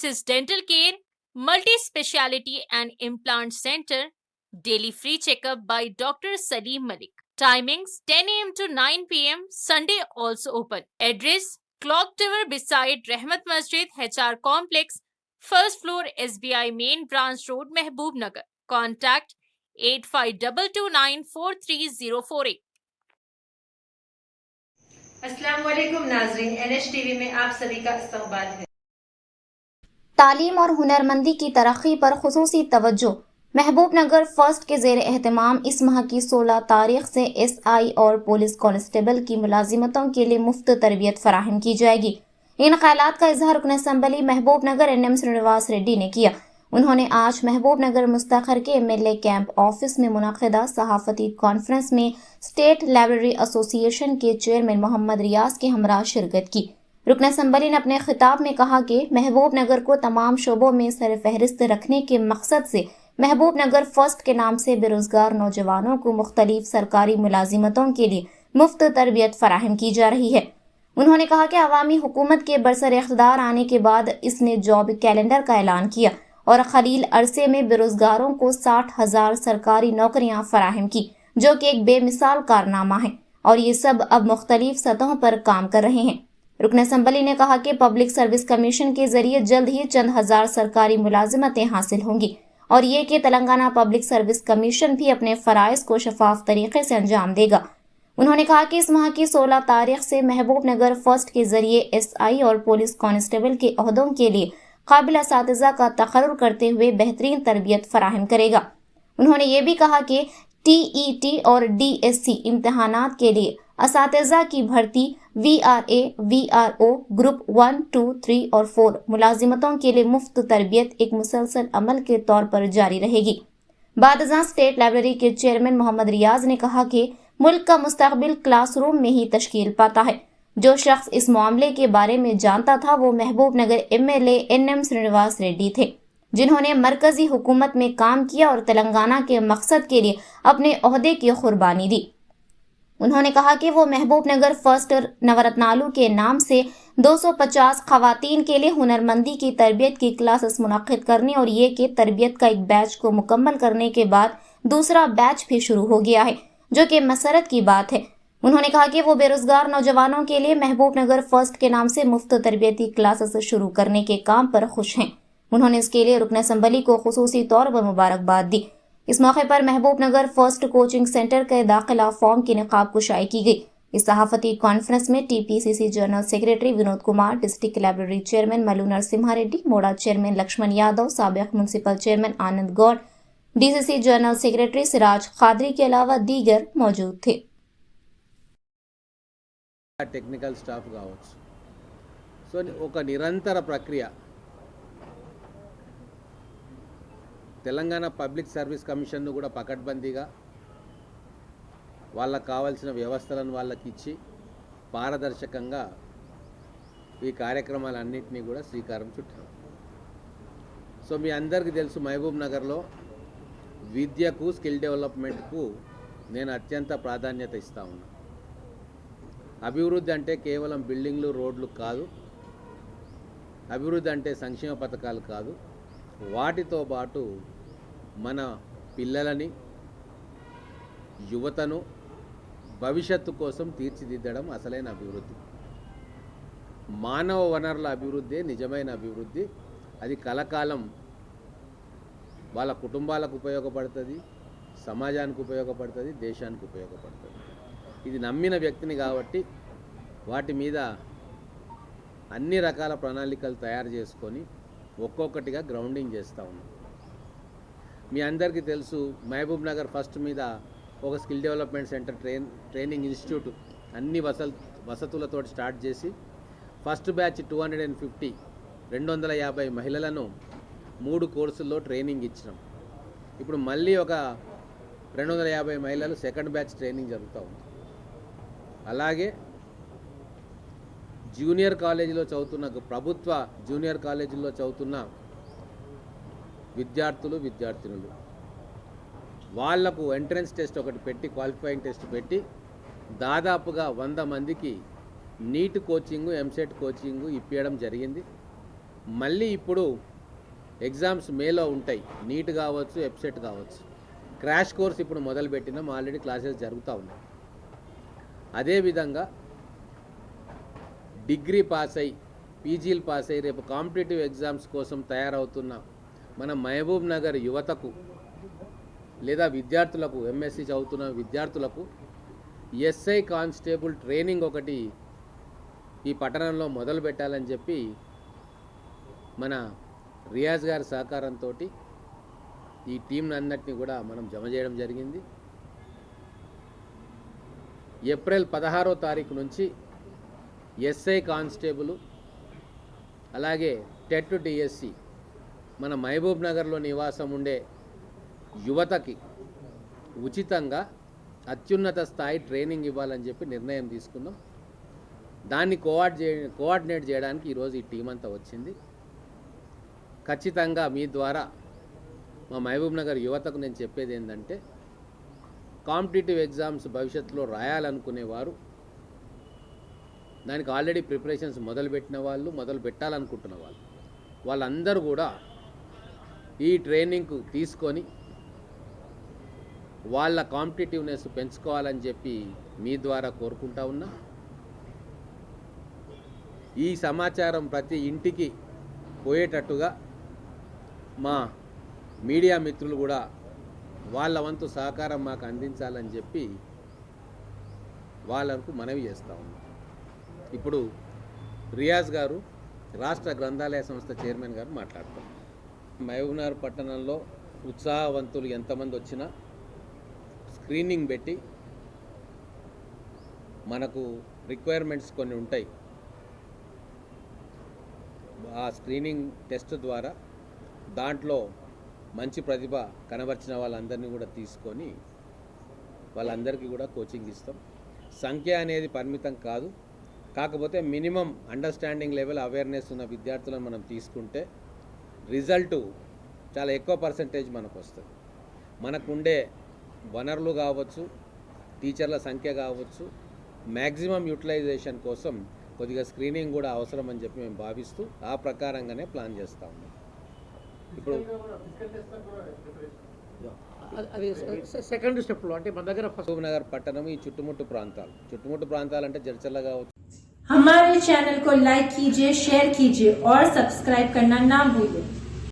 Axis Dental Care, Multi-Speciality and Implant Center, daily free checkup by Dr. Salim Malik. Timings 10 a.m. to 9 p.m. Sunday also open. Address Clock Tower beside Rahmat Masjid HR Complex, first floor SBI Main Branch Road, Mehboob Nagar. Contact 8522943048. अस्सलाम वालेकुम नाज़रीन, NH TV में आप सभी का इस्तकबाल है। तालीम और हुनरमंदी की तरक्की पर खुसूसी तवज्जो। महबूब नगर फर्स्ट के ज़ेर एहतमाम इस माह की 16 तारीख से SI और पुलिस कांस्टेबल की मुलाजिमतों के लिए मुफ्त तरबियत फराहम की जाएगी। इन ख्यालात का इजहार रुकन असम्बली महबूब नगर NM श्रीनिवास रेड्डी ने किया। उन्होंने आज महबूब नगर मुस्तखर के MLA कैंप ऑफिस में मुनक़िदा सहाफ़ती कॉन्फ्रेंस में स्टेट लाइब्रेरी एसोसिएशन के चेयरमैन मोहम्मद रियाज के हमरा शिरकत की। रुकन असम्बली ने अपने खिताब में कहा कि महबूब नगर को तमाम शोबों में सरफहरिस्त रखने के मकसद से महबूब नगर फर्स्ट के नाम से बेरोजगार नौजवानों को मुख्तलिफ सरकारी मुलाजिमतों के लिए मुफ्त तरबियत फराहम की जा रही है। उन्होंने कहा कि अवामी हुकूमत के बरसर इख्तिदार आने के बाद इसने जॉब कैलेंडर का ऐलान किया और खलील अरसे में बेरोजगारों को 60,000 सरकारी नौकरियां फराहम की, जो कि एक बेमिसाल कारनामा है और ये सब अब मुख्तलिफ सतहों पर काम कर रहे हैं। रुकन असम्बली ने कहा कि पब्लिक सर्विस कमीशन के जरिए जल्द ही चंद हजार सरकारी मुलाजिमतें हासिल होंगी और ये कि तेलंगाना पब्लिक सर्विस कमीशन भी अपने फराइज को शफाफ तरीके से अंजाम देगा। उन्होंने कहा कि इस माह की 16 तारीख से महबूब नगर फर्स्ट के जरिए SI और पुलिस कांस्टेबल के ओहदों के लिए काबिल असातिज़ा का तकर्रुर करते हुए बेहतरीन तरबियत फराहम करेगा। उन्होंने ये भी कहा कि TET और DSC इम्तहानात के लिए असातिज़ा की भर्ती VRA, VRO ग्रुप 1, 2, 3 और 4 मुलाजिमतों के लिए मुफ्त तरबियत एक मुसलसल अमल के तौर पर जारी रहेगी। बादशाह स्टेट लाइब्रेरी के चेयरमैन मोहम्मद रियाज ने कहा कि मुल्क का मुस्तकबिल क्लासरूम में ही तश्कील पाता है। जो शख्स इस मामले के बारे में जानता था वो महबूब नगर MLA NM श्रीनिवास रेड्डी थे, जिन्होंने मरकजी हुकूमत में काम किया और तेलंगाना के मकसद के लिए अपने ओहदे की कुर्बानी दी। उन्होंने कहा कि वो महबूब नगर फर्स्ट नवरत्नालू के नाम से 250 खवातीन के लिए हुनरमंदी की तरबियत की क्लासेस मुनक्किद करने और ये कि तरबियत का एक बैच को मुकम्मल करने के बाद दूसरा बैच भी शुरू हो गया है, जो कि मसरत की बात है। उन्होंने कहा कि वो बेरोजगार नौजवानों के लिए महबूब नगर फर्स्ट के नाम से मुफ्त तरबियती क्लासेस शुरू करने के काम पर खुश हैं। उन्होंने इसके लिए रुकन असम्बली को खुसूसी तौर पर मुबारकबाद दी। इस मौके पर महबूब नगर फर्स्ट कोचिंग सेंटर के दाखिला फॉर्म की निकाब कुशाई की गई। इस सहाफती कॉन्फ्रेंस में TPCC general secretary Vinod Kumar, district library chairman Mallu Narasimha Reddy, मोड़ा चेयरमैन लक्ष्मण यादव, साबिक municipal chairman Anand Goud, DCC general secretary Siraj Khadri के अलावा दीगर मौजूद थे। టెక్నికల్ స్టాఫ్ కావచ్చు. సో ఒక నిరంతర ప్రక్రియ తెలంగాణ పబ్లిక్ సర్వీస్ కమిషన్ను కూడా పకడ్బందీగా వాళ్ళకు కావాల్సిన వ్యవస్థలను వాళ్ళకి ఇచ్చి పారదర్శకంగా ఈ కార్యక్రమాలన్నింటినీ కూడా శ్రీకారం చుట్టారు. సో మీ అందరికీ తెలుసు, మహబూబ్ నగర్లో విద్యకు, స్కిల్ డెవలప్మెంట్కు నేను అత్యంత ప్రాధాన్యత ఇస్తా ఉన్నా. అభివృద్ధి అంటే కేవలం బిల్డింగ్లు, రోడ్లు కాదు. అభివృద్ధి అంటే సంక్షేమ పథకాలు కాదు. వాటితో పాటు మన పిల్లలని, యువతను భవిష్యత్తు కోసం తీర్చిదిద్దడం అసలైన అభివృద్ధి. మానవ వనరుల అభివృద్ధి నిజమైన అభివృద్ధి. అది కలకాలం వాళ్ళ కుటుంబాలకు ఉపయోగపడుతుంది, సమాజానికి ఉపయోగపడుతుంది, దేశానికి ఉపయోగపడుతుంది. ఇది నమ్మిన వ్యక్తిని కాబట్టి వాటి మీద అన్ని రకాల ప్రణాళికలు తయారు చేసుకొని ఒక్కొక్కటిగా గ్రౌండింగ్ చేస్తూ ఉన్నాం. మీ అందరికీ తెలుసు, మహబూబ్ నగర్ ఫస్ట్ మీద ఒక skill development centre, training institute అన్ని వసతులతో స్టార్ట్ చేసి ఫస్ట్ బ్యాచ్ 250 మహిళలను 3 కోర్సుల్లో ట్రైనింగ్ ఇచ్చినాం. ఇప్పుడు మళ్ళీ ఒక 250 మహిళలు సెకండ్ బ్యాచ్ ట్రైనింగ్ జరుగుతూ ఉంది. అలాగే జూనియర్ కాలేజీలో చదువుతున్న, ప్రభుత్వ జూనియర్ కాలేజీల్లో చదువుతున్న విద్యార్థులు, విద్యార్థినులు వాళ్లకు ఎంట్రన్స్ టెస్ట్ ఒకటి పెట్టి, క్వాలిఫైయింగ్ టెస్ట్ పెట్టి దాదాపుగా 100 మందికి నీట్ కోచింగు, ఎంసెట్ కోచింగు ఇప్పించడం జరిగింది. మళ్ళీ ఇప్పుడు ఎగ్జామ్స్ మేలో ఉంటాయి, నీట్ కావచ్చు, ఎప్సెట్ కావచ్చు. క్రాష్ కోర్స్ ఇప్పుడు మొదలుపెట్టినాం, ఆల్రెడీ క్లాసెస్ జరుగుతూ ఉన్నాయి. అదేవిధంగా డిగ్రీ పాస్ అయ్యి, పీజీలు పాస్ అయ్యి రేపు కాంపిటేటివ్ ఎగ్జామ్స్ కోసం తయారవుతున్న మన మహబూబ్ నగర్ యువతకు లేదా విద్యార్థులకు, ఎంఎస్సి చదువుతున్న విద్యార్థులకు ఎస్ఐ కానిస్టేబుల్ ట్రైనింగ్ ఒకటి ఈ పట్టణంలో మొదలు పెట్టాలని చెప్పి మన రియాజ్ గారి సహకారంతో ఈ టీంని అన్నిటిని కూడా మనం జమ చేయడం జరిగింది. ఏప్రిల్ 16వ తారీఖు నుంచి ఎస్ఐ కానిస్టేబుల్ అలాగే టెట్ డిఎస్సి మన మహబూబ్ నగర్లో నివాసం ఉండే యువతకి ఉచితంగా అత్యున్నత స్థాయి ట్రైనింగ్ ఇవ్వాలని చెప్పి నిర్ణయం తీసుకున్నాం. దాన్ని కోఆర్డినేట్ చేయడానికి ఈరోజు ఈ టీం అంతా వచ్చింది. ఖచ్చితంగా మీ ద్వారా మా మహబూబ్ నగర్ యువతకు నేను చెప్పేది ఏంటంటే, కాంపిటేటివ్ ఎగ్జామ్స్ భవిష్యత్తులో రాయాలనుకునేవారు, దానికి ఆల్రెడీ ప్రిపరేషన్స్ మొదలుపెట్టిన వాళ్ళు, మొదలు పెట్టాలనుకుంటున్న వాళ్ళందరూ కూడా ఈ ట్రైనింగ్కు తీసుకొని వాళ్ళ కాంపిటేటివ్నెస్ పెంచుకోవాలని చెప్పి మీ ద్వారా కోరుకుంటా ఉన్నా. ఈ సమాచారం ప్రతి ఇంటికి పోయేటట్టుగా మా మీడియా మిత్రులు కూడా వాళ్ళ వంతు సహకారం మాకు అందించాలని చెప్పి వాళ్ళకు మనవి చేస్తూ ఉన్నాం. ఇప్పుడు రియాజ్ గారు, రాష్ట్ర గ్రంథాలయ సంస్థ చైర్మన్ గారు మాట్లాడతారు. మహబూబ్నగర్ పట్టణంలో ఉత్సాహవంతులు ఎంతమంది వచ్చినా స్క్రీనింగ్ పెట్టి, మనకు రిక్వైర్మెంట్స్ కొన్ని ఉంటాయి, ఆ స్క్రీనింగ్ టెస్ట్ ద్వారా దాంట్లో మంచి ప్రతిభ కనబర్చిన వాళ్ళందరినీ కూడా తీసుకొని వాళ్ళందరికీ కూడా కోచింగ్ ఇస్తాం. సంఖ్య అనేది పరిమితం కాదు, కాకపోతే మినిమం అండర్స్టాండింగ్ లెవెల్, అవేర్నెస్ ఉన్న విద్యార్థులను మనం తీసుకుంటే రిజల్టు చాలా ఎక్కువ పర్సంటేజ్ మనకు వస్తుంది. మనకుండే వనరులు కావచ్చు, టీచర్ల సంఖ్య కావచ్చు, మ్యాక్సిమం యూటిలైజేషన్ కోసం కొద్దిగా స్క్రీనింగ్ కూడా అవసరం అని చెప్పి మేము భావిస్తూ ఆ ప్రకారంగానే ప్లాన్ చేస్తూ ఉన్నాం. ఇప్పుడు సెకండ్ స్టెప్లో అంటే మన దగ్గర మహబూబ్ నగర్ పట్టణం, ఈ చుట్టుముట్టు ప్రాంతాలు అంటే జడ్చర్ల కావచ్చు. हमारे चैनल को लाइक कीजिए, शेयर कीजिए और सब्सक्राइब करना ना भूलें।